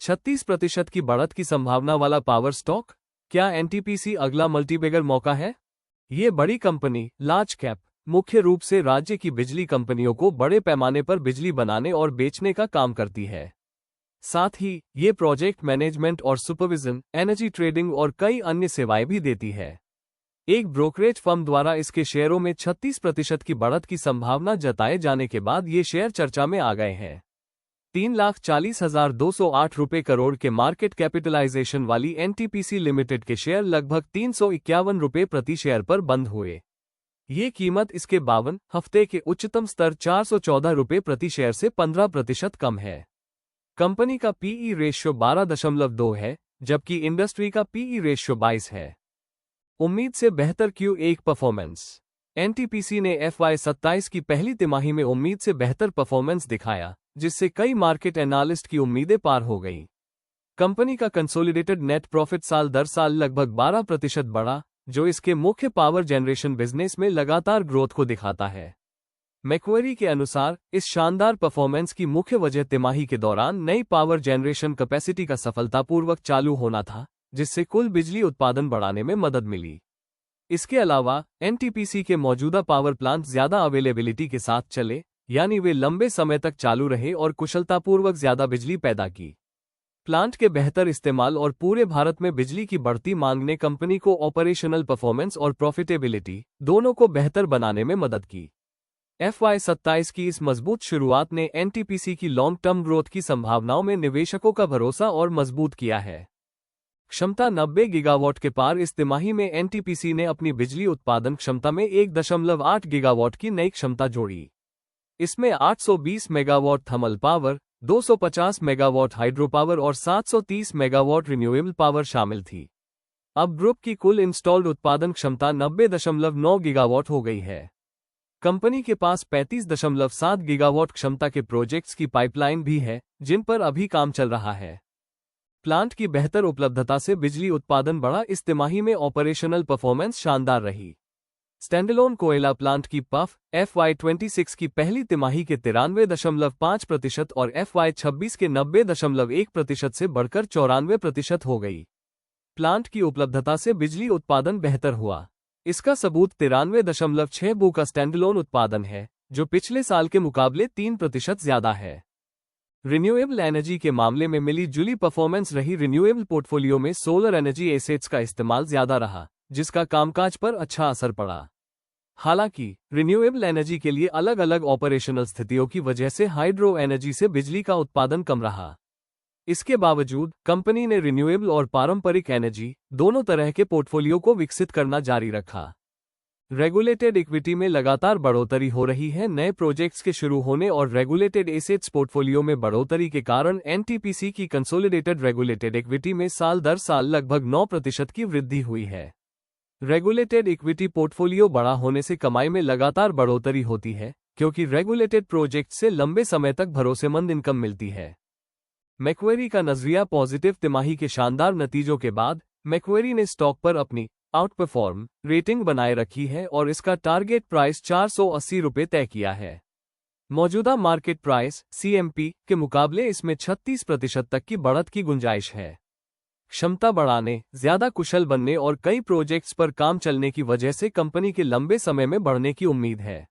36% की बढ़त की संभावना वाला पावर स्टॉक। क्या एनटीपीसी अगला मल्टीबैगर मौका है? ये बड़ी कंपनी, लार्ज कैप, मुख्य रूप से राज्य की बिजली कंपनियों को बड़े पैमाने पर बिजली बनाने और बेचने का काम करती है। साथ ही ये प्रोजेक्ट मैनेजमेंट और सुपरविजन, एनर्जी ट्रेडिंग और कई अन्य सेवाएं भी देती है। एक ब्रोकरेज फर्म द्वारा इसके शेयरों में 36% की बढ़त की संभावना जताए जाने के बाद ये शेयर चर्चा में आ गए हैं। 3,40,208 रुपये करोड़ के मार्केट कैपिटलाइजेशन वाली एनटीपीसी लिमिटेड के शेयर लगभग 351 रुपये प्रति शेयर पर बंद हुए। ये कीमत इसके 52 हफ्ते के उच्चतम स्तर 414 रुपये प्रति शेयर से 15% कम है। कंपनी का पीई रेशियो 12.2 है, जबकि इंडस्ट्री का पीई रेशियो 22 है। उम्मीद से बेहतर Q1 परफॉर्मेंस। एनटीपीसी ने FY27 की पहली तिमाही में उम्मीद से बेहतर परफॉर्मेंस दिखाया, जिससे कई मार्केट एनालिस्ट की उम्मीदें पार हो गईं। कंपनी का कंसोलिडेटेड नेट प्रॉफिट साल दर साल लगभग 12% बढ़ा, जो इसके मुख्य पावर जनरेशन बिजनेस में लगातार ग्रोथ को दिखाता है। मैक्वेरी के अनुसार इस शानदार परफॉर्मेंस की मुख्य वजह तिमाही के दौरान नई पावर जनरेशन कैपेसिटी का सफलतापूर्वक चालू होना था, जिससे कुल बिजली उत्पादन बढ़ाने में मदद मिली। इसके अलावा एनटीपीसी के मौजूदा पावर प्लांट ज्यादा अवेलेबिलिटी के साथ चले, यानी वे लंबे समय तक चालू रहे और कुशलतापूर्वक ज्यादा बिजली पैदा की। प्लांट के बेहतर इस्तेमाल और पूरे भारत में बिजली की बढ़ती मांग ने कंपनी को ऑपरेशनल परफॉर्मेंस और प्रॉफिटेबिलिटी दोनों को बेहतर बनाने में मदद की। FY27 की इस मजबूत शुरुआत ने एनटीपीसी की लॉन्ग टर्म ग्रोथ की संभावनाओं में निवेशकों का भरोसा और मजबूत किया है। क्षमता 90 गीगावाट के पार। इस तिमाही में एनटीपीसी ने अपनी बिजली उत्पादन क्षमता में 1.8 गीगावाट की नई क्षमता जोड़ी। इसमें 820 megawatt thermal power, 250 megawatt hydro power और 730 मेगावाट रिन्यूएबल पावर शामिल थी। अब ग्रुप की कुल इंस्टॉल्ड उत्पादन क्षमता 90.9 गीगावाट हो गई है। कंपनी के पास 35.7 गीगावाट क्षमता के प्रोजेक्ट्स की पाइपलाइन भी है, जिन पर अभी काम चल रहा है। प्लांट की बेहतर उपलब्धता से बिजली उत्पादन बढ़ा। इस तिमाही में ऑपरेशनल परफॉर्मेंस शानदार रही। स्टैंडअलोन कोयला प्लांट की पफ FY26 की पहली तिमाही के 93.5% और FY26 के 90.1% से बढ़कर 94% हो गई। प्लांट की उपलब्धता से बिजली उत्पादन बेहतर हुआ। इसका सबूत 93.6 बू का स्टैंडअलोन उत्पादन है, जो पिछले साल के मुकाबले 3% ज्यादा है। रिन्यूएबल एनर्जी के मामले में मिली जुली परफॉर्मेंस रही। रिन्यूएबल पोर्टफोलियो में सोलर एनर्जी एसेट्स का इस्तेमाल ज्यादा रहा, जिसका कामकाज पर अच्छा असर पड़ा। हालांकि रिन्यूएबल एनर्जी के लिए अलग अलग ऑपरेशनल स्थितियों की वजह से हाइड्रो एनर्जी से बिजली का उत्पादन कम रहा। इसके बावजूद कंपनी ने रिन्यूएबल और पारंपरिक एनर्जी दोनों तरह के पोर्टफोलियो को विकसित करना जारी रखा। रेगुलेटेड इक्विटी में लगातार बढ़ोतरी हो रही है। नए प्रोजेक्ट्स के शुरू होने और रेगुलेटेड एसेट्स पोर्टफोलियो में बढ़ोतरी के कारण एनटीपीसी की कंसोलिडेटेड रेगुलेटेड इक्विटी में साल दर साल लगभग 9% की वृद्धि हुई है। रेगुलेटेड इक्विटी पोर्टफोलियो बड़ा होने से कमाई में लगातार बढ़ोतरी होती है, क्योंकि रेगुलेटेड प्रोजेक्ट से लंबे समय तक भरोसेमंद इनकम मिलती है। मैक्वेरी का नजरिया पॉजिटिव। तिमाही के शानदार नतीजों के बाद मैक्वेरी ने स्टॉक पर अपनी आउटपरफॉर्म रेटिंग बनाए रखी है और इसका टारगेट प्राइस 480 रुपये तय किया है। मौजूदा मार्केट प्राइस CMP के मुकाबले इसमें 36% तक की बढ़त की गुंजाइश है। क्षमता बढ़ाने, ज्यादा कुशल बनने और कई प्रोजेक्ट्स पर काम चलने की वजह से कंपनी के लंबे समय में बढ़ने की उम्मीद है।